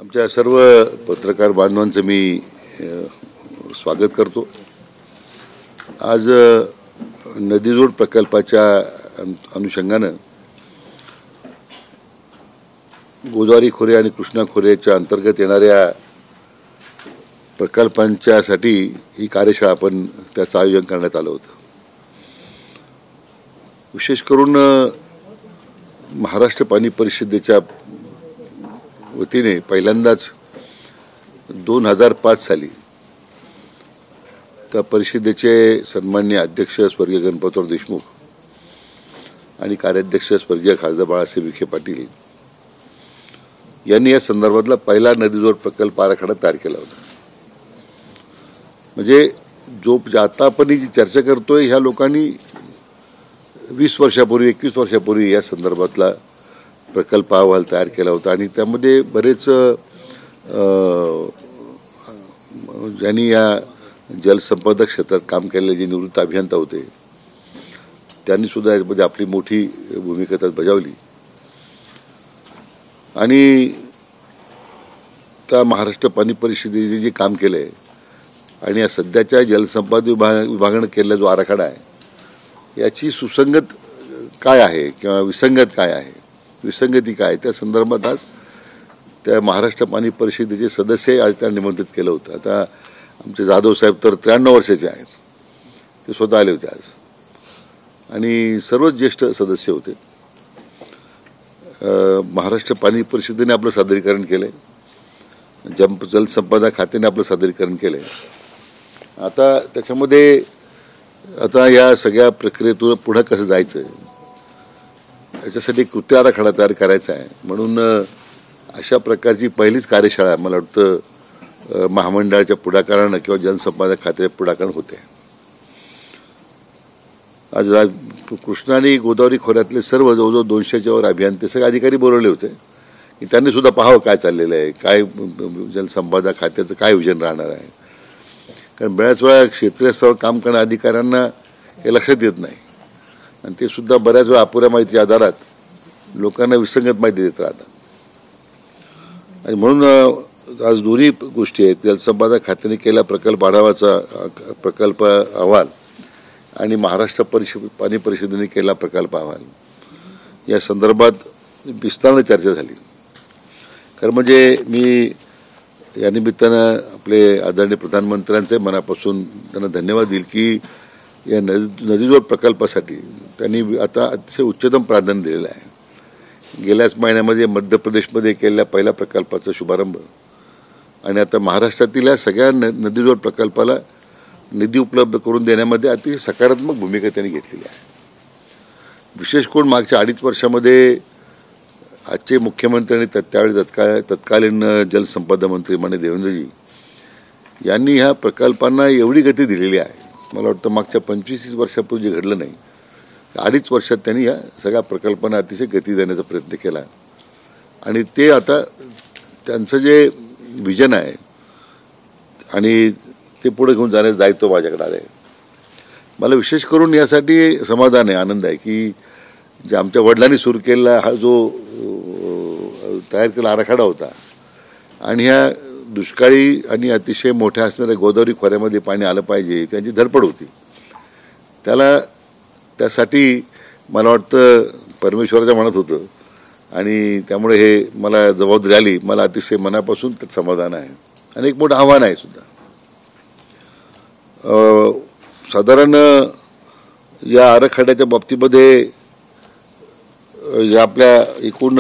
आमच्या सर्व पत्रकार बांधवांचं मी स्वागत करतो। आज नदीजोड प्रकल्पाच्या अनुषंगानं गोदावरी खोरे आणि कृष्णा खोऱ्याच्या अंतर्गत येणाऱ्या प्रकल्पांच्यासाठी ही कार्यशाळा आपण त्याचं आयोजन करण्यात आलं होतं। विशेष करून महाराष्ट्र पाणी परिषदेच्या वतीने पहिल्यांदाच 2005 साली त्या परिषदेचे सन्माननीय अध्यक्ष स्वर्गीय गणपतराव देशमुख आणि कार्याध्यक्ष स्वर्गीय खासदार बाळासाहेब विखे पाटील यांनी या संदर्भातला पहिला नदीजोड प्रकल्प आराखडा तयार केला होता। म्हणजे जो आता आपण जी चर्चा करतोय ह्या लोकांनी 20 वर्षापूर्वी 21 वर्षापूर्वी या संदर्भातला प्रकल्प अहवाल तयार केला होता आणि त्यामध्ये बरेच ज्यांनी या जलसंपदा क्षेत्रात काम केलेले जे निवृत्त अभियंता होते त्यांनी सुद्धा यामध्ये आपली मोठी भूमिका त्यात बजावली आणि त्या महाराष्ट्र पाणी परिषदेने जे काम केलंय आणि या सध्याच्या जलसंपदा विभागाने केलेला जो आराखडा आहे याची सुसंगत काय आहे किंवा विसंगत काय आहे, विसंगती काय, त्या संदर्भात आज त्या महाराष्ट्र पाणी परिषदेचे सदस्य आज त्यांना निमंत्रित केलं होतं। आता आमचे जाधव साहेब तर 93 वर्षाचे आहेत, ते स्वतः आले होते आज आणि सर्वच ज्येष्ठ सदस्य होते। महाराष्ट्र पाणी परिषदेने आपलं सादरीकरण केलंय, जलसंपदा खात्याने आपलं सादरीकरण केलंय। आता त्याच्यामध्ये आता या सगळ्या प्रक्रियेतून पुढे कसं जायचं याच्यासाठी कृती आराखडा तयार करायचा आहे म्हणून अशा प्रकारची पहिलीच कार्यशाळा मला वाटतं महामंडळाच्या पुढाकारानं किंवा जलसंपदा खात्याच्या पुढाकारानं होते। आज कृष्णा आणि गोदावरी खोऱ्यातले सर्व जवळजवळ 200च्या वर अभियंते सगळे अधिकारी बोलवले होते की त्यांनी सुद्धा पाहावं काय चाललेलं आहे, काय जलसंपदा खात्याचं काय विजन राहणार आहे। कारण बऱ्याच वेळा क्षेत्रीय स्तरावर काम करणाऱ्या अधिकाऱ्यांना हे लक्षात येत नाही आणि ते सुद्धा बऱ्याच वेळा अपुऱ्या माहितीच्या आधारात लोकांना विसंगत माहिती देत राहतात आणि म्हणून आज दोन्ही गोष्टी आहेत, जलसंपदा खात्याने केला प्रकल्प आढावाचा प्रकल्प अहवाल आणि महाराष्ट्र पाणी परिषदेने केला प्रकल्प अहवाल या संदर्भात विस्ताराने चर्चा झाली। खरं म्हणजे मी या निमित्तानं आपले आदरणीय प्रधानमंत्र्यांचे मनापासून त्यांना धन्यवाद देईल की या नदीजोड प्रकल्पासाठी त्यांनी आता अतिशय उच्चतम प्राधान्य दिलेलं आहे। गेल्याच महिन्यामध्ये मध्य प्रदेशमध्ये केलेल्या पहिल्या प्रकल्पाचा शुभारंभ आणि आता महाराष्ट्रातील या सगळ्या नदीजोड प्रकल्पाला निधी उपलब्ध करून देण्यामध्ये अतिशय सकारात्मक भूमिका त्यांनी घेतलेली आहे। विशेष करून मागच्या 2.5 वर्षामध्ये आजचे मुख्यमंत्री आणि त्यावेळी तत्कालीन जलसंपदा मंत्री माननीय देवेंद्रजी यांनी ह्या प्रकल्पांना एवढी गती दिलेली आहे, मला वाटतं मागच्या 25 वर्षापूर्वी जे घडलं नाही 2.5 वर्षात त्यांनी या सगळ्या प्रकल्पांना अतिशय गती देण्याचा प्रयत्न केला आणि ते आता त्यांचं जे विजन आहे आणि ते पुढे घेऊन जाण्याचं दायित्व माझ्याकडे आलं आहे। मला विशेष करून यासाठी समाधान आहे, आनंद आहे की जे आमच्या वडिलांनी सुरू केलेला हा जो तयार केलेला आराखडा होता आणि ह्या दुष्काळी आणि अतिशय मोठ्या असणाऱ्या गोदावरी खोऱ्यामध्ये पाणी आलं पाहिजे त्यांची धडपड होती, त्यासाठी मला वाटतं परमेश्वराच्या मनात होतं आणि त्यामुळे हे मला जबाबदारी आली, मला अतिशय मनापासून त्यात समाधान आहे आणि एक मोठं आव्हान आहे सुद्धा। साधारण या आराखड्याच्या बाबतीमध्ये आपल्या एकूण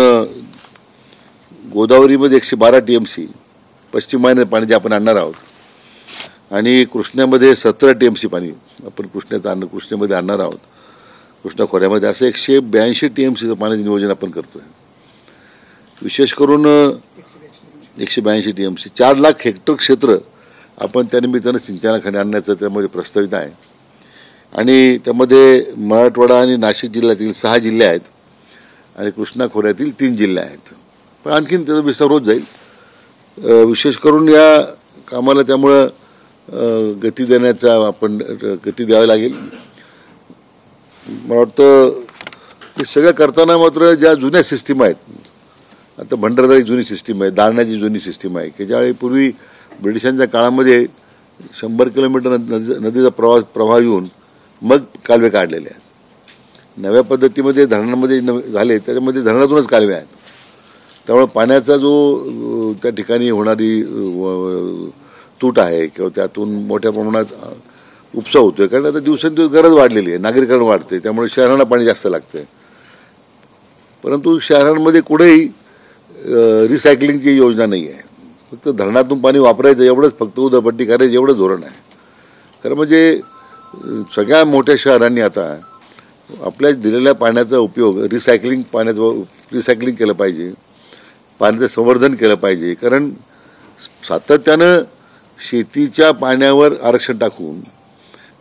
गोदावरीमध्ये 112 TMC पश्चिम वाहिनी पाणी जे आपण आणणार आहोत आणि कृष्ण्यामध्ये 17 TMC पाणी आपण कृष्णेमध्ये आणणार आहोत, कृष्णा खोऱ्यामध्ये असं 182 TMCचं पाण्याचं नियोजन आपण करतोय। विशेष करून 182 TMC 4 लाख हेक्टर क्षेत्र आपण त्यानिमित्तानं सिंचनाखाली आणण्याचं त्यामध्ये प्रस्तावित आहे आणि त्यामध्ये मराठवाडा आणि नाशिक जिल्ह्यातील 6 जिल्हे आहेत आणि कृष्णा खोऱ्यातील 3 जिल्हे आहेत, पण आणखीन त्याचा विस्तार होत जाईल। विशेष करून या कामाला त्यामुळं गती देण्याचा आपण गती द्यावी लागेल। मला वाटतं हे सगळं करताना मात्र ज्या जुन्या सिस्टीम आहेत आता भंडारदरा एक जुनी सिस्टीम आहे, दारणाची जुनी सिस्टीम आहे की ज्यावेळी पूर्वी ब्रिटिशांच्या काळामध्ये 100 किलोमीटर नदीचा प्रवाह येऊन मग कालवे काढलेले आहेत. नव्या पद्धतीमध्ये धरणांमध्ये झाले, त्याच्यामध्ये धरणातूनच कालवे आहेत. त्यामुळे पाण्याचा जो त्या ठिकाणी होणारी तूट आहे किंवा त्यातून मोठ्या प्रमाणात उपसा होतोय, कारण आता दिवसेंदिवस गरज वाढलेली आहे, नागरिकरण वाढते, त्यामुळे शहरांना पाणी जास्त लागते. परंतु शहरांमध्ये कुठेही रिसायकलिंगची योजना नाही आहे. फक्त धरणातून पाणी वापरायचं एवढंच, फक्त उधळपट्टी करायचं एवढं धोरण आहे. खरं म्हणजे सगळ्या मोठ्या शहरांनी आता आपल्या दिलेल्या पाण्याचा उपयोग रिसायकलिंग केलं पाहिजे, पाण्याचं संवर्धन केलं पाहिजे. कारण सातत्यानं शेतीच्या पाण्यावर आरक्षण टाकून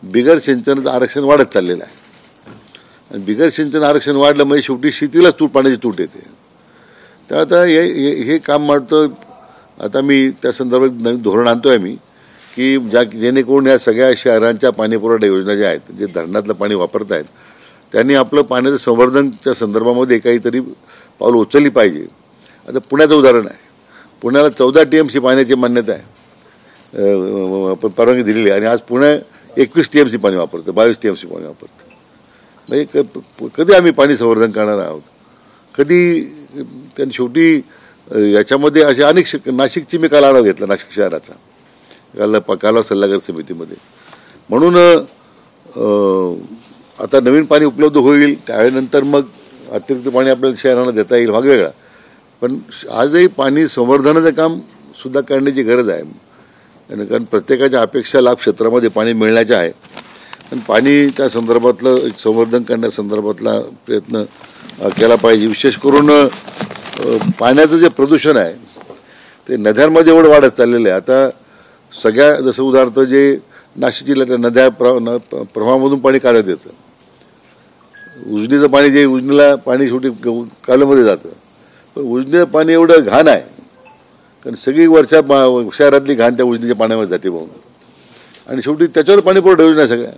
बिगर सिंचनाचं आरक्षण वाढत चाललेलं आहे. आणि बिगर सिंचन आरक्षण वाढलं म्हणजे शेवटी शेतीलाच पाण्याची तूट येते. तर आता हे काम वाटतं. आता मी त्या संदर्भात नवीन धोरण आणतोय मी की जेणेकरून या सगळ्या शहरांच्या पाणीपुरवठा योजना ज्या आहेत, जे धरणातलं पाणी वापरत आहेत, त्यांनी आपलं पाण्याचं संवर्धनच्या संदर्भामध्ये काहीतरी पावलं उचलली पाहिजे. आता पुण्याचं उदाहरण आहे. पुण्याला 14 TMC पाण्याची मान्यता आहे, परवानगी दिलेली आहे, आणि आज पुणे 21 TMC पाणी वापरतं, 22 TMC पाणी वापरतं. म्हणजे कधी आम्ही पाणी संवर्धन करणार आहोत? कधी? त्यांनी शेवटी याच्यामध्ये असे अनेक नाशिकची मी काल आढावा घेतला, नाशिक शहराचा कालवा सल्लागार समितीमध्ये. म्हणून आता नवीन पाणी उपलब्ध होईल, त्यावेळेनंतर मग अतिरिक्त पाणी आपल्याला शहरांना देता येईल, भाग वेगळा. पण आजही पाणी संवर्धनाचं काम सुद्धा करण्याची गरज आहे. कारण प्रत्येकाच्या अपेक्षा लाभ क्षेत्रामध्ये पाणी मिळण्याच्या आहे. पण पाणी त्या संदर्भातलं संवर्धन करण्यासंदर्भातला प्रयत्न केला पाहिजे. विशेष करून पाण्याचं जे प्रदूषण आहे ते नद्यांमध्ये एवढं वाढत चाललेलं आहे. आता सगळ्या जसं उदाहरणार्थ जे नाशिक जिल्ह्यातल्या नद्या प्रवाहामधून पाणी काढत येतं. उजनीचं पाणी जे उजनीला पाणी शेवटी कालव्यामध्ये जातं, पण उजनीचं पाणी एवढं घाण आहे कारण सगळी वरच्या शहरातली घाण त्या उजनीच्या पाण्यामध्ये जाते भाऊ, आणि शेवटी त्याच्यावर पाणी पुरवठा योजना सगळ्या.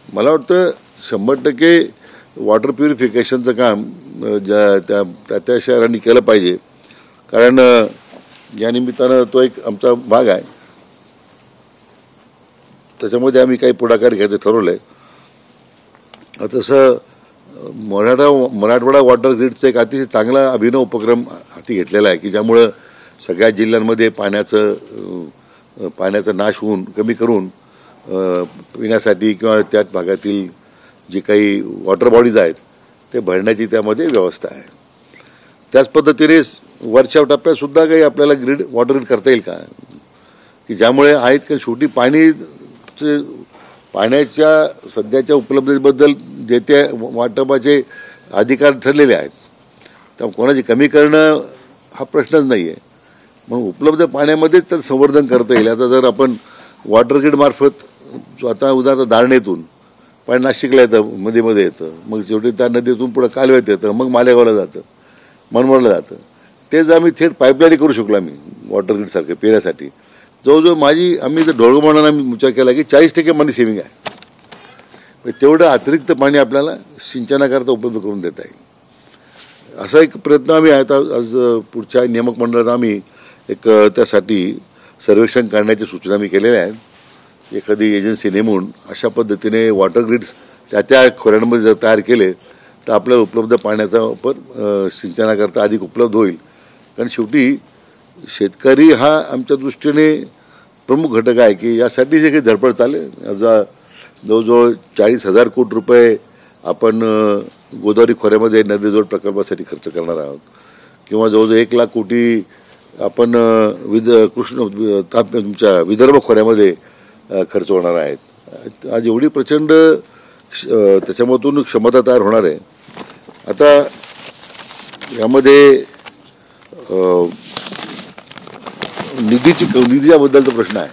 मला वाटतं 100% वॉटर प्युरिफिकेशनचं काम त्या शहरांनी केलं पाहिजे. कारण या निमित्तानं तो एक आमचा भाग आहे, त्याच्यामध्ये आम्ही काही पुढाकार घ्यायचं ठरवलं आहे. तसं मराठवाडा वॉटर ग्रीडचा एक अतिशय चांगला अभिनव उपक्रम हाती घेतलेला आहे की ज्यामुळं सगळ्या जिल्ह्यांमध्ये पाण्याचा नाश होऊन कमी करून पिण्यासाठी किंवा त्याच भागातील जे काही वॉटर बॉडीज आहेत ते भरण्याची त्यामध्ये व्यवस्था आहे. त्याच पद्धतीने वरच्या टप्प्यातसुद्धा काही आपल्याला वॉटर ग्रीड करता येईल का, की ज्यामुळे आहेत का शेवटी पाण्याच्या सध्याच्या उपलब्धतेबद्दल जे ते वाटपाचे अधिकार ठरलेले आहेत, त्यामुळे कोणाची कमी करणं हा प्रश्नच नाही आहे. म्हणून उपलब्ध पाण्यामध्येच त्याचं संवर्धन करता येईल. आता जर आपण वॉटर ग्रीड मार्फत आता उदाहरणार्थ दारणेतून पाणी नाशिकला येतं, मध्ये येतं, मग शेवटी त्या नदीतून पुढं कालव्यात येतं, मग मालेगावला जातं, मनमाडला जातं. ते जर आम्ही थेट पाईपलाईन करू शकलो आम्ही वॉटर ग्रीडसारखं पिण्यासाठी, जवळजवळ आम्ही जर ढोळगमानानं आम्ही विचार केला की 40% मनी सेव्हिंग आहे. तेवढं अतिरिक्त पाणी आपल्याला सिंचनाकरता उपलब्ध करून देता येईल. असा एक प्रयत्न आम्ही आता आज पुढच्या नियामक मंडळात आम्ही एक त्यासाठी सर्वेक्षण करण्याची सूचना मी केलेल्या आहेत. एखादी एजन्सी नेमून अशा पद्धतीने वॉटर ग्रीड्स त्या खोऱ्यांमध्ये जर तयार केले तर आपल्याला उपलब्ध पाण्याचा वापर सिंचनाकरता अधिक उपलब्ध होईल. कारण शेवटी शेतकरी हा आमच्या दृष्टीने प्रमुख घटक आहे की यासाठी जे काही धडपड चालेल. जवळजवळ 40,000 कोटी रुपये आपण गोदावरी खोऱ्यामध्ये नदीजोड प्रकल्पासाठी खर्च करणार आहोत, किंवा जवळजवळ 1 लाख कोटी आपण तुमच्या विदर्भ खोऱ्यामध्ये खर्च होणार आहेत. आज एवढी प्रचंड त्याच्यामधून क्षमता तयार होणार आहे. आता यामध्ये निधीच्याबद्दलचा प्रश्न आहे.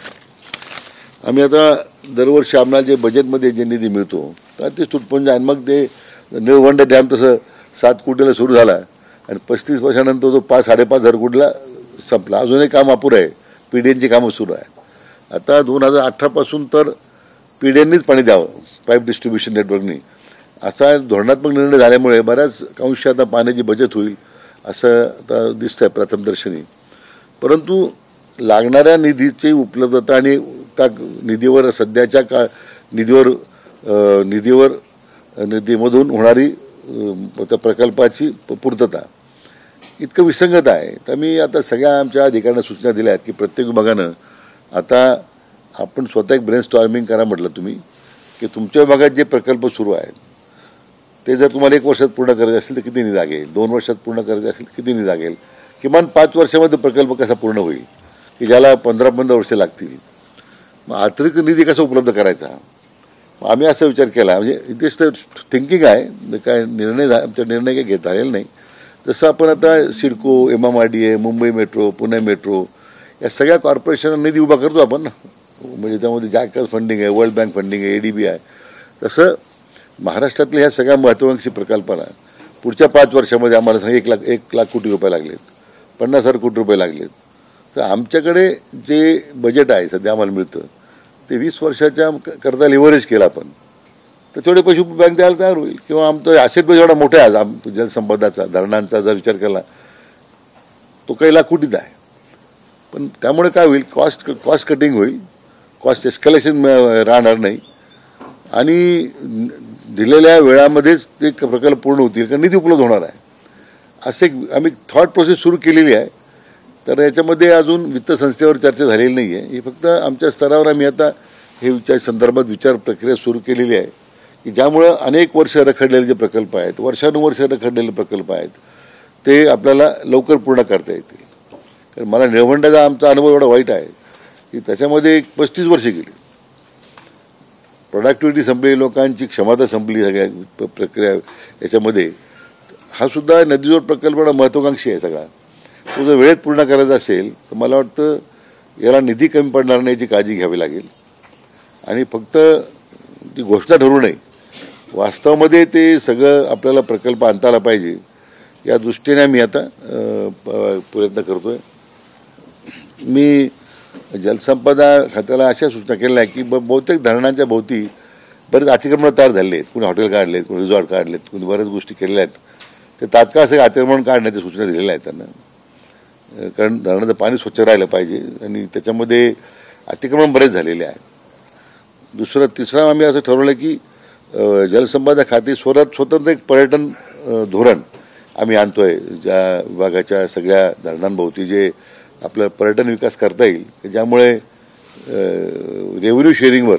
आम्ही आता दरवर्षी आम्हाला जे बजेटमध्ये जे निधी मिळतो तर ते तुटपुंज आहे. मग ते निळवंडे डॅम तसं 7 कोटीला सुरू झाला आणि 35 वर्षानंतर तो 5-5.5 कोटीला संपला. अजूनही काम अपुरं आहे, PDNची कामं सुरू आहेत. आता 2018 पासून तर PDNनीच पाणी द्यावं, पाईप डिस्ट्रीब्युशन नेटवर्कनी, असा धोरणात्मक निर्णय झाल्यामुळे बऱ्याच अंशी आता पाण्याची बचत होईल असं आता दिसतंय प्रथमदर्शनी. परंतु लागणाऱ्या निधीची उपलब्धता आणि त्या निधीवर सध्याच्या निधीमधून होणारी त्या प्रकल्पाची पूर्तता इतकं विसंगत आहे. तर मी आता सगळ्या आमच्या अधिकाऱ्यांना सूचना दिल्या आहेत की प्रत्येक विभागानं आता आपण स्वतः एक ब्रेन स्टॉर्मिंग करा म्हटलं तुम्ही की तुमच्या विभागात जे प्रकल्प सुरू आहेत ते जर तुम्हाला 1 वर्षात पूर्ण करायचे असेल तर किती निधी लागेल, 2 वर्षात पूर्ण करायचे असेल तर किती निधी लागेल, किमान 5 वर्षामध्ये प्रकल्प कसा पूर्ण होईल की ज्याला 15-15 वर्षे लागतील. मग अतिरिक्त निधी कसा उपलब्ध करायचा. आम्ही असा विचार केला. म्हणजे इथेच तर थिंकिंग आहे, काय आमचा निर्णय काही घेता आलेला नाही. जसं आपण आता CIDCO, MMRDA, Mumbai metro, Pune metro या सगळ्या कॉर्पोरेशनला निधी उभा करतो आपण ना. म्हणजे त्यामध्ये जॅकर्स फंडिंग आहे, वर्ल्ड बँक फंडिंग आहे, ADB आहे. तसं महाराष्ट्रातल्या ह्या सगळ्या महत्त्वाकांक्षी प्रकल्पाला पुढच्या 5 वर्षामध्ये आम्हाला 1 लाख कोटी रुपये लागलेत, 50,000 कोटी रुपये लागलेत. तर आमच्याकडे जे बजेट आहे सध्या आम्हाला मिळतं ते 20 वर्षाच्या करता लिव्हरेज केलं आपण तर तेवढे पैसे बँक द्यायला तयार होईल. किंवा आमचा ॲसेट बेस एवढा मोठा आहे जलसंपदाचा, धरणांचा जर विचार केला तो काही लाख कोटीचा आहे. पण त्यामुळे काय होईल, कॉस्ट कटिंग होईल, कॉस्ट एस्कलेशन राहणार नाही आणि दिलेल्या वेळामध्येच ते प्रकल्प पूर्ण होतील का निधी उपलब्ध होणार आहे. असे आम्ही थॉट प्रोसेस सुरू केलेली आहे. तर याच्यामध्ये अजून वित्त संस्थेवर चर्चा झालेली नाही आहे. ही फक्त आमच्या स्तरावर आम्ही आता हे संदर्भात विचार प्रक्रिया सुरू केलेली आहे की ज्यामुळं अनेक वर्ष रखडलेले जे प्रकल्प आहेत, वर्षानुवर्ष रखडलेले प्रकल्प आहेत ते आपल्याला लवकर पूर्ण करता येतील. कारण मला निळवंड्याचा आमचा अनुभव एवढा वाईट आहे की त्याच्यामध्ये 35 वर्षे गेली. प्रोडक्टिव्हिटी संपली, लोकांची क्षमता संपली सगळ्या प्रक्रिया याच्यामध्ये. हा सुद्धा नदीजोड प्रकल्प महत्त्वाकांक्षी आहे सगळा. तो जर वेळेत पूर्ण करायचा असेल तर मला वाटतं याला निधी कमी पडणार नाही याची काळजी घ्यावी लागेल. आणि फक्त ती घोषणा ठरू नये, वास्तवामध्ये ते सगळं आपल्याला प्रकल्प आणता आला पाहिजे या दृष्टीने मी आता प्रयत्न करतोय. मी जलसंपदा खात्याला अशा सूचना केल्या की बहुतेक धरणांच्या भोवती बरेच अतिक्रमण तयार झाले आहेत. कोणी हॉटेल काढलेत, कोणी रिसॉर्ट काढलेत, कोणी बऱ्याच गोष्टी केलेल्या आहेत. ते तात्काळ सगळं अतिक्रमण काढण्याच्या सूचना दिलेल्या आहेत त्यांना. कारण धरणाचं पाणी स्वच्छ राहिलं पाहिजे आणि त्याच्यामध्ये अतिक्रमण बरेच झालेले आहेत. तिसरं आम्ही असं ठरवलं की जलसंपदा खाते स्वतंत्र एक पर्यटन धोरण आम्ही आणतोय. ज्या विभागाच्या सगळ्या धरणांभोवती जे आपलं पर्यटन विकास करता येईल, ज्यामुळे रेव्हेन्यू शेअरिंगवर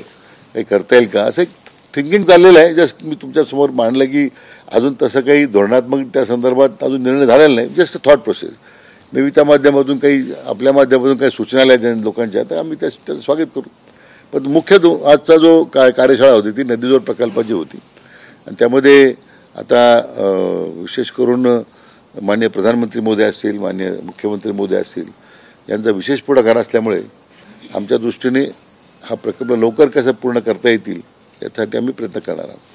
काही करता येईल का असं एक थिंकिंग चाललेलं आहे. जस्ट मी तुमच्यासमोर मांडलं की अजून तसं काही धोरणात्मक त्या संदर्भात अजून निर्णय झालेला नाही. Just thought process. May be त्या माध्यमातून काही आपल्या माध्यमातून काही सूचना आल्या लोकांच्या तर आम्ही त्याचं स्वागत करू. पण मुख्य आजचा जो कार्यशाळा होती ती नदीजोड प्रकल्पाची होती आणि त्यामध्ये आता विशेष करून माननीय प्रधानमंत्री मोदी असतील, माननीय मुख्यमंत्री मोदी असतील यांचा विशेष पुढाकार असल्यामुळे आमच्या दृष्टीने हा प्रकल्प लवकर कसा पूर्ण करता येतील यासाठी आम्ही प्रयत्न करणार आहोत.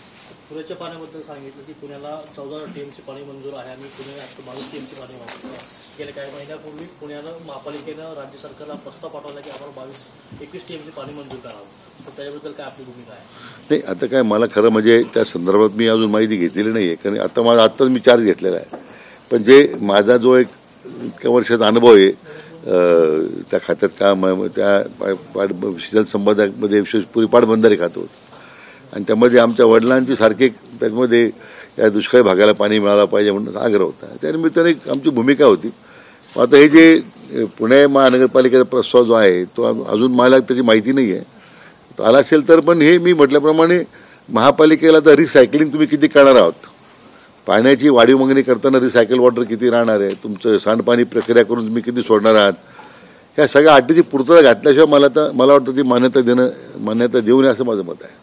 पुण्याच्या पाण्याबद्दल सांगितलं की पुण्याला 14 TMC पाणी मंजूर आहे आणि पुणे आता 22 TMC पाणी वापरतं. गेल्या काही महिन्यापूर्वी पुण्यानं महापालिकेनं राज्य सरकारला प्रस्ताव पाठवला की आम्हाला 21 TMC पाणी मंजूर करावं. तर त्याच्याबद्दल काय आपली भूमिका आहे? नाही, आता काय मला खरं म्हणजे त्या संदर्भात मी अजून माहिती घेतलेली नाही आहे. कारण आत्ताच मी चार्ज घेतलेला आहे. पण जे माझा जो एक इतक्या वर्षाचा अनुभव आहे त्या खात्यात काम त्या जलसंपदामध्ये विशेष पुरी पाटबंधारे खातो आणि त्यामध्ये आमच्या वडिलांची सारखे त्यामध्ये या दुष्काळी भागाला पाणी मिळालं पाहिजे म्हणून आग्रह होता. त्यानिमित्ताने आमची भूमिका होती. आता हे जे पुणे महानगरपालिकेचा प्रस्ताव जो आहे तो अजून मला त्याची माहिती नाही आहे. तो आला असेल तर पण हे मी म्हटल्याप्रमाणे महापालिकेला तर रिसायकलिंग तुम्ही किती करणार आहात, पाण्याची वाढीव मागणी करताना रिसायकल वॉटर किती राहणार आहे, तुमचं सांडपाणी प्रक्रिया करून तुम्ही किती सोडणार आहात, ह्या सगळ्या अटीची पूर्तता घातल्याशिवाय मला वाटतं ती मान्यता देऊ नये असं माझं मत आहे.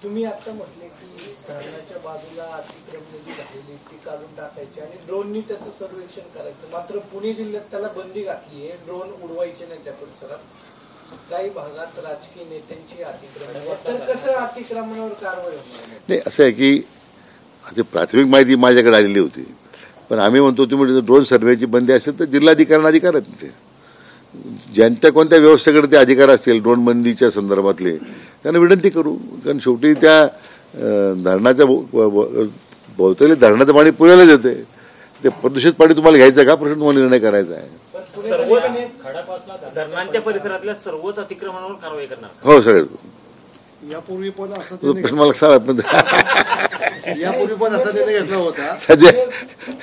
तुम्ही आता म्हटले की धरणाच्या बाजूला अतिक्रमण जी झालेली ती काढून टाकायची आणि ड्रोननी त्याचं सर्वेक्षण करायचं. मात्र पुणे जिल्ह्यात त्याला बंदी घातली आहे, ड्रोन उडवायचे नाही त्या परिसरात. काही भागात राजकीय नेत्यांची अतिक्रमण, तर कसं अतिक्रमणावर कारवाई होणार? नाही, असं आहे की आता प्राथमिक माहिती माझ्याकडे आलेली होती. पण आम्ही म्हणतो तुम्ही ड्रोन सर्वेची बंदी असेल तर जिल्हाधिकाऱ्यांना अधिकार आहेत. तिथे ज्यांच्या कोणत्या व्यवस्थेकडे ते अधिकार असतील ड्रोन बंदीच्या संदर्भातले त्यांना विनंती करू. कारण शेवटी त्या धरणाच्या भोवताली धरणाचं पाणी पुण्याला येते. ते प्रदूषित पाणी तुम्हाला घ्यायचं का प्रश्न तुम्हाला निर्णय करायचा आहे. धरणांच्या परिसरातल्या सर्वच अतिक्रमणावर कारवाई करणार. हो सगळं यापूर्वी पण असा तो प्रश्न मला सांगा. पण यापूर्वी पण असा निर्णय घेतला होता.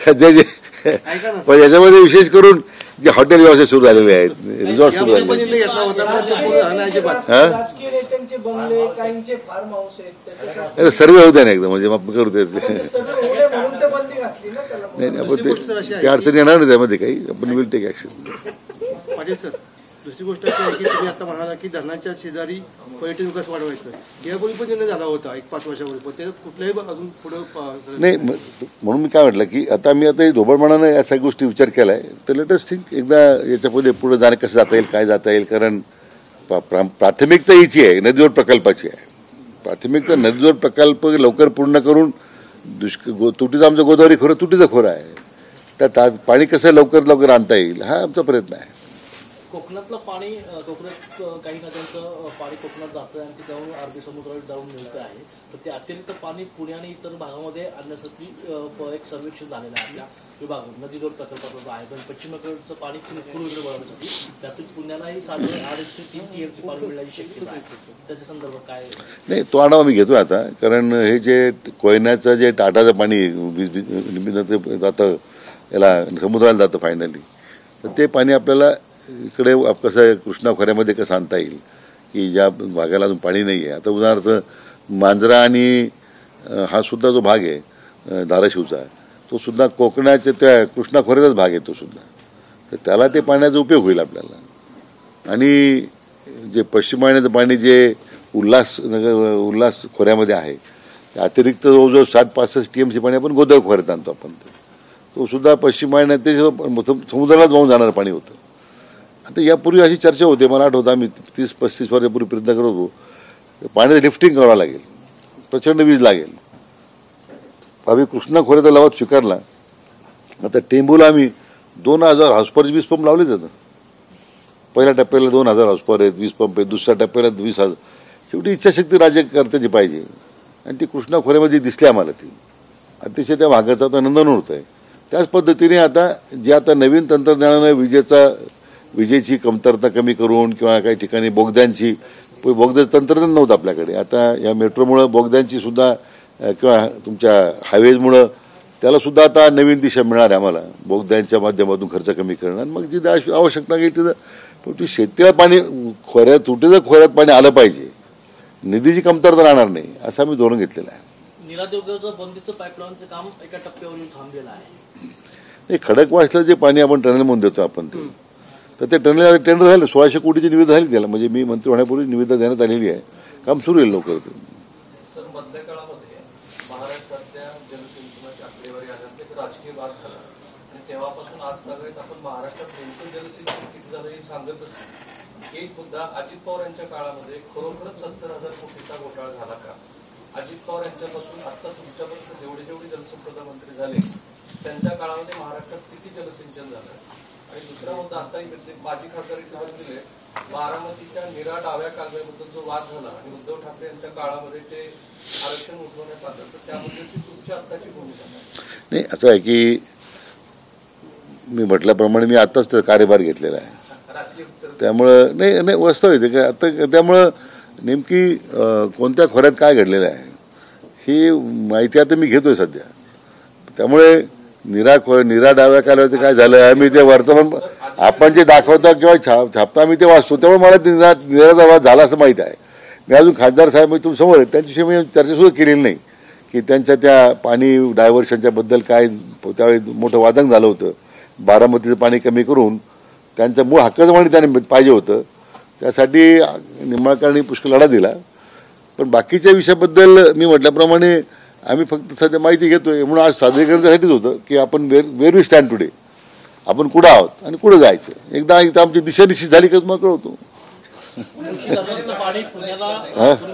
सध्या जे ऐका ना पण याच्यामध्ये विशेष करून जे हॉटेल व्यवसाय सुरू झालेले आहेत, रिसॉर्ट सुरू यापूर्वी पण झालेले निर्णय घेतला होता पण ते पुढे झालं अजिबात. राजकीय नेत्यांचे बंगले, काहींचे फार्म हाऊस आहेत, त्याच्यासाठी आहेत. सर्वे होते ना एकदम, म्हणजे मग करू ते सर्व एवढे म्हणून तर बंदी घातली ना त्याला. नाही नाही, आपण ते अडचणी येणार नाही त्यामध्ये काही. आपण will take action. Patil sir, दुसरी गोष्ट अशी आहे की तुम्ही आता म्हणाला की धरणाच्या शेजारी पर्यटन विकास वाढवायचं. यापूर्वी पण निर्णय झाला होता 1-5 वर्षापूर्वी, पण ते कुठल्याही अजून पुढे नाही म्हणून मी काय म्हटलं की आता मी आता ढोबळमानानं या सगळ्या गोष्टी विचार केला आहे. तर लेटेस्ट थिंक एकदा याच्यापुढे पुढे जाणं कसं जाता येईल, काय जाता येईल. कारण प्राथमिकता हीची आहे, नदीवर प्रकल्पाची आहे. प्राथमिकता नदीवर प्रकल्प लवकर पूर्ण करून तुटीचं आमचं गोदावरी खोरं तुटीचं खोरं आहे, त्यात पाणी कसं लवकर आणता येईल हा आमचा प्रयत्न आहे. कोकणातलं पाणी, कोकणात काही नद्यांचं पाणी कोकणात जातं आणि ते जाऊन अरबी समुद्रावर जाऊन मिळतं आहे. तर ते अतिरिक्त पाणी पुणे आणि इतर भागामध्ये आणण्यासाठी एक सर्वेक्षण झालेलं आहे आपल्या विभागात. नदीजोड प्रकल्पाचं आहे, पण पश्चिमेकडचं पाणी पूर्वेकडे वळवण्यासाठी त्यातून पुण्यालाही 2.5 ते 3 TMC पाणी मिळण्याची शक्यता आहे. त्याच्या संदर्भात काय नाही, तो आढावा मी घेतो आता. कारण हे जे कोयनाचं जे टाटाचं पाणी जातं याला समुद्राला जातं फायनली, तर ते पाणी आपल्याला इकडे कसं कृष्णा खोऱ्यामध्ये कसं आणता येईल की ज्या भागाला अजून पाणी नाही आहे. आता उदाहरणार्थ मांजरा आणि हा सुद्धा जो भाग आहे धाराशिवचा, तो सुद्धा कोकणाच्या त्या कृष्णा खोऱ्याचाच भाग आहे तो सुद्धा. तर त्याला ते पाण्याचा उपयोग होईल आपल्याला. आणि जे पश्चिम वाहिन्याचं पाणी जे उल्हास खोऱ्यामध्ये आहे, अतिरिक्त जवळजवळ 60-65 TMC पाणी आपण गोदावरी खोऱ्यात आणतो आपण. तो सुद्धा पश्चिम वाहिन्यात ते समुद्रालाच वाहून जाणारं पाणी होतं. आता यापूर्वी अशी चर्चा होते, मला आठवतं आम्ही 30-35 वर्षापूर्वी प्रयत्न करत होतो, पाण्याचं लिफ्टिंग करावं लागेल, प्रचंड वीज लागेल. आम्ही कृष्णा खोऱ्याचा लवाद स्वीकारला. आता टेंबूला आम्ही 2000 हॉर्सपॉवरचे वीज पंप लावलेच आहेत. पहिल्या टप्प्याला 2000 हॉर्सपॉवर आहेत, वीज पंप आहेत. दुसऱ्या टप्प्याला 20,000. शेवटी इच्छाशक्ती राज्यकर्त्याची पाहिजे, आणि ती कृष्णा खोऱ्यामध्ये दिसली आम्हाला. ती अतिशय त्या भागाचा आता नंदनवन होत आहे. त्याच पद्धतीने आता जे आता नवीन तंत्रज्ञानानं विजेची कमतरता कमी करून किंवा काही ठिकाणी बोगद्याचं तंत्रज्ञान नव्हतं आपल्याकडे. आता या मेट्रोमुळं बोगद्यांची सुद्धा किंवा तुमच्या हायवेजमुळं त्याला सुद्धा आता नवीन दिशा मिळणार आहे आम्हाला. बोगद्यांच्या माध्यमातून खर्च कमी करणं, मग जिथे आवश्यकता घेईल तिथं शेतीला पाणी तुटीचं खोऱ्यात पाणी आलं पाहिजे, निधीची कमतरता राहणार नाही, असं आम्ही धोरण घेतलेलं आहे. निरादेवगावचं बंदिस्त पाईपलाईनचं काम एका टप्प्यावर येऊन थांबलेलं आहे. खडकवासला जे पाणी आपण टनेल म्हणून देतो आपण, तर ते टनेल टेंडर झालं. 1600 कोटीची निविदा झाली त्याला. म्हणजे मी मंत्री होण्यापूर्वी निविदा देण्यात आलेली आहे. काम सुरू होईल लवकर. सर, मधल्या काळामध्ये महाराष्ट्रातल्या जलसिंचनाची आकडेवारी आल्यानंतर एक राजकीय वाद झाला, आणि तेव्हापासून आज तागायत आपण महाराष्ट्रात नेमकं जलसिंचन किती झालं हे सांगतच नाही. एक मुद्दा, अजित पवार यांच्या काळामध्ये खरोखरच 70,000 कोटीचा घोटाळा झाला का? अजित पवार यांच्यापासून आता तुमच्यापर्यंत जेवढे जलसंपदा मंत्री झाले त्यांच्या काळामध्ये महाराष्ट्रात किती जलसिंचन झालं? आणि दुसरा मुद्दा, आता माजी खासदार इथे बसलेले, बारामतीच्या नीरा डाव्या कालव्याबद्दल जो वाद झाला आणि उद्धव ठाकरे यांच्या काळामध्ये ते आरक्षण उठवण्यात आलं, तर त्याबद्दलची तुमची आत्ताची भूमिका नाही. असं आहे की मी म्हटल्याप्रमाणे मी आताच कार्यभार घेतलेला आहे. त्यामुळं नाही वास्तव येते का आता. त्यामुळं नेमकी कोणत्या खोऱ्यात काय घडलेलं आहे ही माहिती आता मी घेतोय सध्या. त्यामुळे नीरा डाव्या कालव्याचं काय झालं आम्ही ते वर्तमान आपण जे दाखवतो किंवा छापतो आम्ही ते वाचतो. त्यामुळे मला निराचा वाद झाला असं माहीत आहे. मी अजून खासदार साहेब तुम समोर आहेत, त्यांच्याशी मी चर्चासुद्धा केलेली नाही की त्यांच्या त्या पाणी डायव्हर्शनच्या बद्दल काय त्यावेळी मोठं वादंग झालं होतं. बारामतीचं पाणी कमी करून त्यांचं मूळ हक्काचं पाणी त्याने पाहिजे होतं, त्यासाठी निंबाळकरांनी पुष्कळ लढा दिला. पण बाकीच्या विषयाबद्दल मी म्हटल्याप्रमाणे आम्ही फक्त सध्या माहिती घेतोय. म्हणून आज सादरीकरण त्यासाठीच होतं की आपण वेर वी स्टँड टुडे, आपण कुठं आहोत आणि कुठं जायचं. एकदा आमची दिशा निश्चित झाली की मग कळवतो. पाणी पुण्याला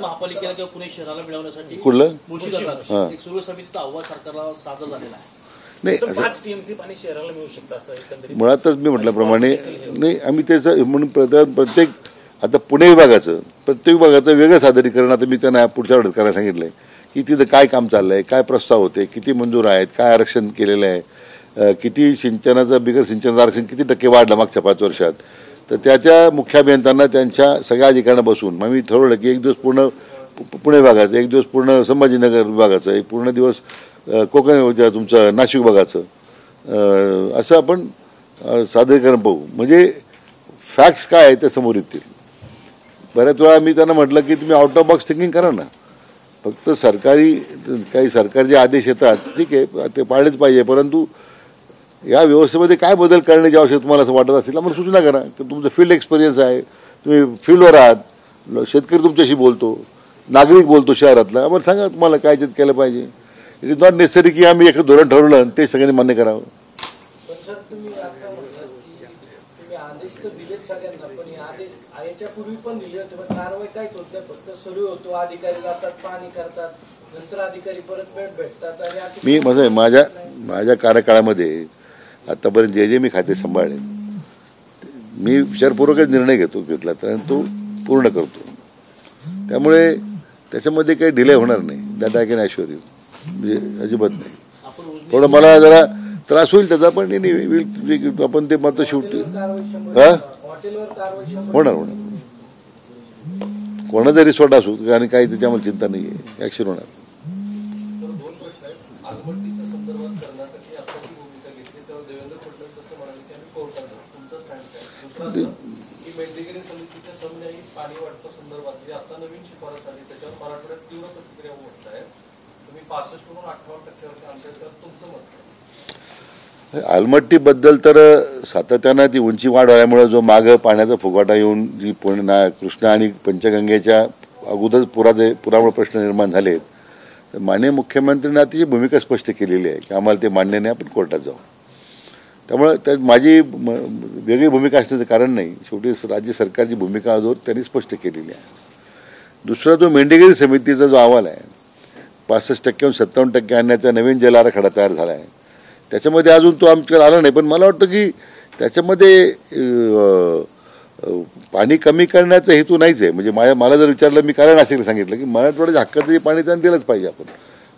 महापालिकेला किंवा पुणे शहराला मिळवण्यासाठी कुठलं मुळशी धरणात एक सुरू समितीचा अहवाल सरकारला सादर झालेला आहे. नाही, 5 TMC पाणी शहराला मिळू शकतं असं एकंदरीत. मुळातच मी म्हटल्याप्रमाणे नाही आम्ही त्याचं म्हणून प्रत्येक आता पुणे विभागाचं प्रत्येक विभागाचं वेगळं सादरीकरण आता मी त्यांना पुढच्या वेळेस करायला सांगितलंय की तिथं काय काम चाललंय, काय प्रस्ताव होते, किती मंजूर आहेत, काय आरक्षण केलेलं आहे, किती सिंचनाचं बिगर सिंचनाचं आरक्षण किती टक्के वाढलं मागच्या 5 वर्षात, तर त्याच्या मुख्य अभियंत्यांना त्यांच्या सगळ्या अधिकाऱ्यांना बसून मग मी ठरवलं की एक दिवस पूर्ण पुणे विभागाचं, एक दिवस पूर्ण संभाजीनगर विभागाचं, एक पूर्ण दिवस कोकण तुमचं नाशिक विभागाचं, असं आपण सादरीकरण पाहू. म्हणजे फॅक्ट्स काय आहे ते समोर येतील. बऱ्याच वेळा मी त्यांना म्हटलं की तुम्ही आउट ऑफ बॉक्स थिंकिंग करा ना. फक्त काही सरकारचे आदेश येतात, ठीक आहे, ते पाळलेच पाहिजे, परंतु या व्यवस्थेमध्ये काय बदल करण्याची आवश्यकता तुम्हाला असं वाटत असेल आम्हाला सूचना करा. की तुमचं फील्ड एक्सपिरियन्स आहे, तुम्ही फील्डवर आहात, शेतकरी तुमच्याशी बोलतो, नागरिक बोलतो शहरातला, आम्हाला सांगा तुम्हाला काय केलं पाहिजे. इट इज नॉट नेसेसरी की आम्ही एक धोरण ठरवलं आणि ते सगळ्यांनी मान्य करावं. पण सर तुम्ही आता म्हटलं की तुम्ही आदेश तर दिलेत सगळ्यांना, पण हे आदेश याच्या पूर्वी पण दिले होते, पण कारवाई काहीच होत नाही. फक्त सर्वे होतो, अधिकारी जातात, पाहणी करतात, नंतर अधिकारी परत भेटतात. आणि मी माझ्या कार्यकाळामध्ये आतापर्यंत जे मी खाते सांभाळले, मी विचारपूर्वकच निर्णय घेतला तर तो पूर्ण करतो. त्यामुळे त्याच्यामध्ये काही डिले होणार नाही. That I can assure you. म्हणजे अजिबात नाही. थोडं मला जरा त्रास होईल त्याचा, पण आपण ते मात्र शेवटी होणार कोणाचा रिसॉर्ट असू आणि काही त्याच्यामध्ये चिंता नाही आहे, ऍक्शन होणार. तर 2 प्रश्न आहेत. आलमट्टीच्या संदर्भात कर्नाटकने आताची भूमिका घेतली तेव्हा देवेंद्र फडणवीस असं म्हणाले की आम्ही कोर्टात जाऊ. तुमचं स्टँड काय? दुसरं असं की मेंढीगिरी समितीच्या समन्यायी पाणी वाटपा संदर्भातली आता नवीन शिफारस आली, त्याच्यावर मराठवाड्यात तीव्र प्रतिक्रिया उमटत आहे. तुम्ही 65 वरून 58% आणताय, तर तुमचं मत काय? आलमट्टीबद्दल तर सातत्यानं ती उंची वाढ झाल्यामुळे जो मागं पाण्याचा फुगाटा येऊन जी कृष्णा आणि पंचगंगेच्या अगोदर पुरामुळे प्रश्न निर्माण झालेत, तर माननीय मुख्यमंत्र्यांनी तिची भूमिका स्पष्ट केलेली आहे की आम्हाला ते मान्य नाही, आपण कोर्टात जाऊ. त्यामुळे त्यात माझी वेगळी भूमिका असण्याचं कारण नाही. शेवटी राज्य सरकारची भूमिका अजून त्यांनी स्पष्ट केलेली आहे. दुसरा जो मेंढीगिरी समितीचा जो अहवाल आहे, 65% 57% आणण्याचा नवीन जल आराखडा तयार झाला आहे, त्याच्यामध्ये अजून तो आमच्याकडे आला नाही. पण मला वाटतं की त्याच्यामध्ये पाणी कमी करण्याचा हेतू नाहीच आहे. म्हणजे मला जर विचारलं, मी कारण असेल सांगितलं की मराठवाड्याच्या हक्काचं जे पाणी त्यांना दिलंच पाहिजे, आपण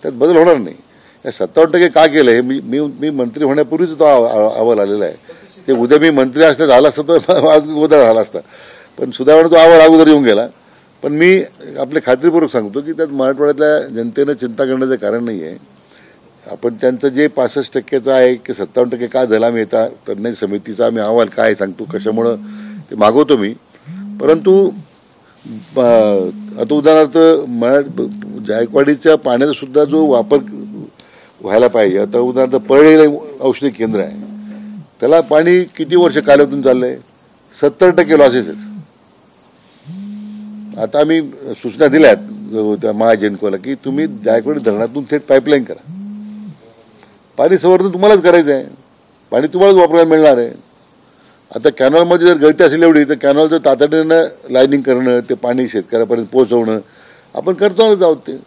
त्यात बदल होणार नाही. या 57% का केलं हे मी मंत्री होण्यापूर्वीच तो अहवाल आलेला आहे. ते उद्या मी मंत्री असता झाला असता तर गोंधळ झाला असता, पण सुधारणा तो अहवाल अगोदर येऊन गेला. पण मी आपल्या खात्रीपूर्वक सांगतो की त्यात मराठवाड्यातल्या जनतेनं चिंता करण्याचं कारण नाही आहे. आपण त्यांचं जे 65%चं आहे की 57% का झाला, आम्ही येता तज्ञ समितीचा आम्ही अहवाल काय सांगतो, कशामुळं ते मागवतो मी. परंतु आता उदाहरणार्थ जायकवाडीच्या पाण्याचा सुद्धा जो वापर व्हायला पाहिजे, आता उदाहरणार्थ परळीला औषधी केंद्र आहे, त्याला पाणी किती वर्ष कालावधीतून चाललंय, 70% लॉसेस आहेत. आता आम्ही सूचना दिल्यात त्या महाजेनकोला की तुम्ही जायकवाडी धरणातून थेट पाईपलाईन करा. पाणी संवर्धन तुम्हालाच करायचं आहे, पाणी तुम्हालाच वापरायला मिळणार आहे. आता कॅनॉलमध्ये जर गळती असेल एवढी, तर कॅनॉलचं तातडीनं लाईनिंग करणं, ते पाणी शेतकऱ्यापर्यंत पोहोचवणं आपण करतोच आहोत. ते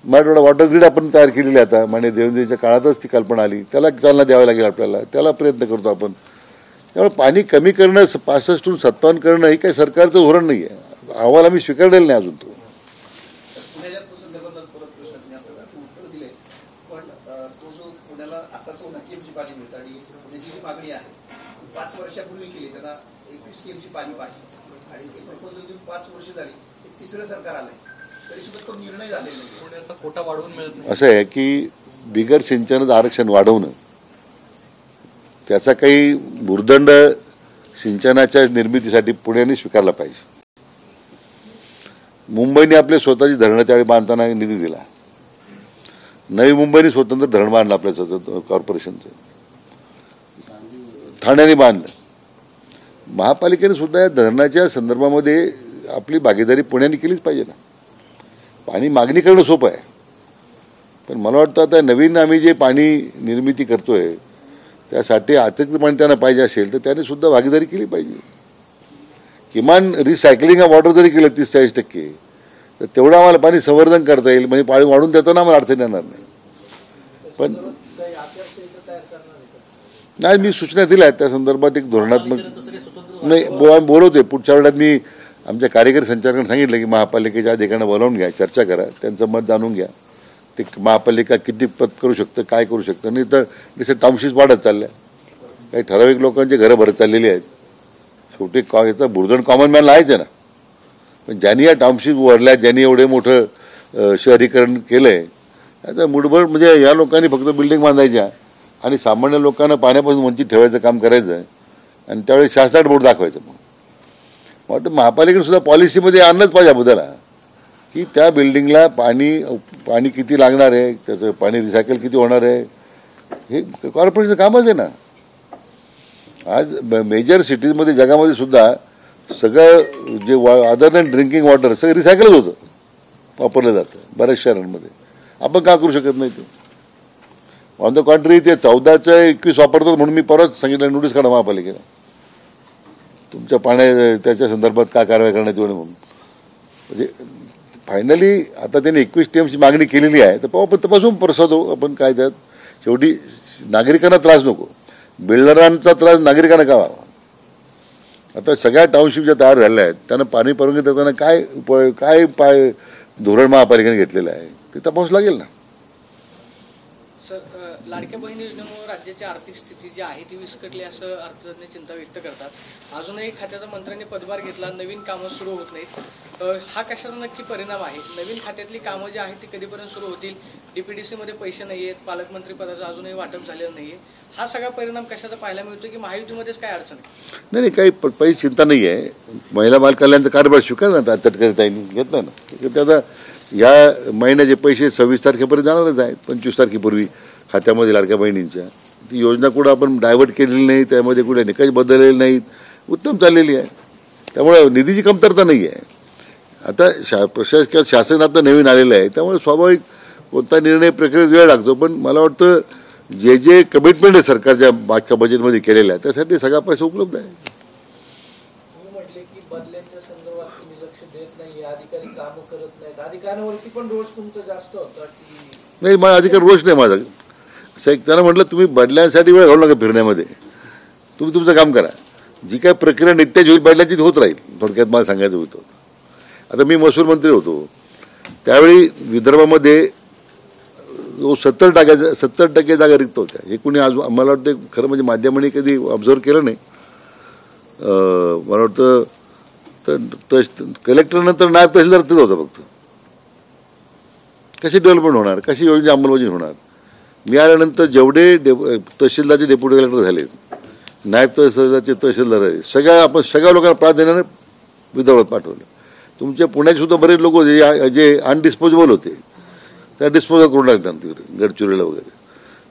मराठवाडा वॉटर ग्रीड आपण तयार केलेली आता, माननीय देवेंद्रजींच्या काळातच ती कल्पना आली, त्याला चालना द्यावी लागेल आपल्याला, त्याला प्रयत्न करतो आपण. त्यामुळे पाणी कमी करणं, 65 to 57 करणं हे काही सरकारचं धोरण नाही आहे. अहवाल आम्ही स्वीकारलेला नाही अजून. तो पुण्याला आताच टीएमसी पाणी मिळतं आणि पुण्याची जी मागणी आहे 5 वर्षापूर्वी केली, त्यांना 21 टीएमसी पाणी पाहिजे आणि ते प्रपोजल देऊन 5 वर्ष झाली, तिसरं सरकार आलंय, तरी सुद्धा तो निर्णय झालेला नाही. पुण्याचा कोटा वाढवून मिळत असं आहे की बिगर सिंचनाचं आरक्षण वाढवणं, त्याचा काही भुर्दंड सिंचनाच्या निर्मितीसाठी पुण्याने स्वीकारला पाहिजे. मुंबईने आपले स्वतःची धरणं त्यावेळी बांधताना निधी दिला. नवी मुंबईने स्वतंत्र धरण बांधलं आपल्या स्वतंत्र कॉर्पोरेशनचं, ठाण्याने बांधलं. महापालिकेने सुद्धा या धरणाच्या संदर्भामध्ये आपली भागीदारी पुण्याने केलीच पाहिजे ना. पाणी मागणी करणं सोपं आहे, पण मला वाटतं आता नवीन आम्ही जे पाणी निर्मिती करतोय त्यासाठी अतिरिक्त पाणी त्यांना पाहिजे असेल तर त्याने सुद्धा भागीदारी केली पाहिजे. किमान रिसायकलिंग ऑफ वॉटर जरी केलं 30-40%, तर तेवढं आम्हाला पाणी संवर्धन करता येईल. म्हणजे पाणी वाढून देताना आम्हाला अडचण येणार नाही. पण नाही, मी सूचना दिल्या आहेत त्या संदर्भात. एक धोरणात्मक नाही आम्ही बोलवते पुढच्या वेळात. मी आमच्या कार्यकारी संचालकांना सांगितलं की महापालिकेच्या अधिकाऱ्यांना बोलावून घ्या, चर्चा करा, त्यांचं मत जाणून घ्या, ते महापालिका किती पत करू शकतं, काय करू शकतं. नाही तर जसं टाउनशिप्स वाढत चालल्या, काही ठराविक लोकांचे घरं भरत चाललेली आहेत. शेवटी याचा बुरधण कॉमन मॅनला आहेच आहे ना. पण ज्यांनी या टाउनशिप वाढल्या, ज्यांनी एवढे मोठं शहरीकरण केलंय, आता मुठभर म्हणजे या लोकांनी फक्त बिल्डिंग बांधायच्या आणि सामान्य लोकांना पाण्यापासून वंचित ठेवायचं काम करायचं आणि त्यावेळी शासनात बोर्ड दाखवायचं. मग वाटतं महापालिकेने सुद्धा पॉलिसीमध्ये आणलंच पाहिजे बदला की त्या बिल्डिंगला पाणी किती लागणार आहे, त्याचं पाणी रिसायकल किती होणार आहे, हे कॉर्पोरेशनचं कामच आहे ना. आज मेजर सिटीजमध्ये जगामध्ये सुद्धा सगळं जे अदर दॅन ड्रिंकिंग वॉटर सगळं रिसायकलच होतं, वापरलं जातं बऱ्याच शहरांमध्ये. आपण का करू शकत नाही ते? ऑन द कॉन्ट्री ते 14/21 वापरतात म्हणून मी परत सांगितलं नोटीस काढा महापालिकेला, तुमच्या त्याच्या संदर्भात काय कारवाई करण्यात येऊ नये म्हणून. म्हणजे फायनली आता त्यांनी 21 TMची मागणी केलेली आहे, तर पाहू आपण तपासून परसाद होऊ आपण काय त्यात. शेवटी नागरिकांना त्रास नको, बिल्डरांचा त्रास नागरिकांना का व्हावा. आता सगळ्या टाउनशिप ज्या तयार झाल्या आहेत त्यांना पाणी परवानगी देताना काय धोरण महापालिकेने घेतलेलं आहे ते तपास लागेल ना. सर, लाडक्या बहिणी योजनेमुळे राज्याची आर्थिक स्थिती जी आहे ती विस्कटली असं अर्थतज्ञ चिंता व्यक्त करतात. अजूनही खात्याचा मंत्र्यांनी पदभार घेतला, नवीन कामं सुरू होत नाहीत. हा कशाचा नक्की परिणाम आहे? नवीन खात्यातली कामं जी आहेत ती कधीपर्यंत सुरू होतील? DPDCमध्ये पैसे नाही आहेत, पालकमंत्री पदाचं अजूनही वाटप झालेलं नाहीये. हा सगळा परिणाम कशाचा पाहायला मिळतो की महायुतीमध्येच काय अडचण आहे? नाही काही पैसे चिंता नाही आहे. महिला बाल कल्याणचा कारभार स्वीकार ना तटकरीताईंनी घेतला ना. त्याचा या महिन्याचे पैसे 26 तारखेपर्यंत जाणारच आहेत. 25 तारखेपूर्वी खात्यामध्ये लाडक्या बहिणींच्या ती योजना कुठं आपण डायव्हर्ट केलेली नाही, त्यामध्ये कुठे निकष बदललेले नाहीत, उत्तम चाललेली आहे. त्यामुळे निधीची कमतरता नाही आहे. आता प्रशासकीय शासन आता नवीन आलेलं आहे, त्यामुळे स्वाभाविक कोणता निर्णय प्रक्रियेत वेळ लागतो. पण मला वाटतं जे कमिटमेंट आहे सरकारच्या मागच्या बजेटमध्ये केलेलं आहे त्यासाठी सगळा पैसा उपलब्ध आहे. म्हटले की बदल्यांच्या संदर्भात तुम्ही लक्ष देत नाही, अधिकारी कामं करत नाहीत, अधिकाऱ्यांवरती पण रोष तुमचा जास्त होता की नाही? माझा अधिकार रोष नाही माझा. त्यांना म्हटलं तुम्ही बदल्यांसाठी वेळ घालू नका फिरण्यामध्ये, तुम्ही तुमचं काम करा. जी काय प्रक्रिया नित्याची होईल बदल्यांची होत राहील. थोडक्यात मला सांगायचं होतं. आता मी महसूल मंत्री होतो त्यावेळी विदर्भामध्ये 70% जागा रिक्त होत्या. हे कुणी आज मला वाटतं खरं म्हणजे माध्यमांनी कधी ऑब्झर्व केलं नाही. मला वाटतं तर कलेक्टरनंतर नायब तहसीलदार तेच होतं फक्त. कशी डेव्हलपमेंट होणार, कशी योजना अंमलबजावणी होणार? मी आल्यानंतर जेवढे तहसीलदारचे डेप्युटी कलेक्टर झाले, नायब तहसीलदारचे तहसीलदार आहे, सगळ्या लोकांना प्राधान्याने विदर्भात पाठवलं. तुमच्या पुण्याचे सुद्धा बरेच लोक होते जे अनडिस्पोजेबल होते, त्या डिस्पोजल करून टाकतात तिकडे गडचिरोलीला वगैरे.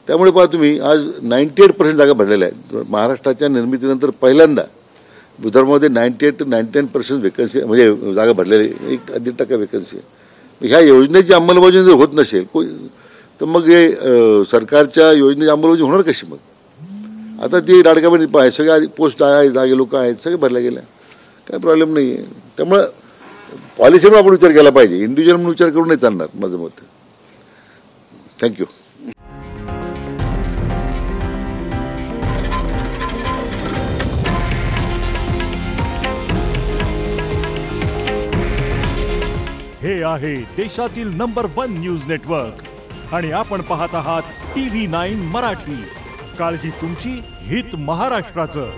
त्यामुळे पहा तुम्ही आज 98% जागा भरलेल्या आहेत. महाराष्ट्राच्या निर्मितीनंतर पहिल्यांदा विदर्भामध्ये 98 to 99% वेकन्सी म्हणजे जागा भरलेली, 1-1.5% वेकन्सी आहे. ह्या योजनेची अंमलबजावणी जर होत नसेल तर मग हे सरकारच्या योजनेची अंमलबजावणी होणार कशी? मग आता ती लाडक्या बहिणी आहे, सगळ्या पोस्ट आहे, जागे लोक आहेत, सगळे भरल्या गेल्या, काय प्रॉब्लेम नाही आहे. त्यामुळं पॉलिसी म्हणून आपण विचार केला पाहिजे, इंडिव्हिज्युअल म्हणून विचार करून नाही चालणार माझं मत. थँक्यू. हे आहे देशातील नंबर 1 न्यूज नेटवर्क आणि आपण पाहत आहात TV9 मराठी. काळजी तुमची, हित महाराष्ट्राचं.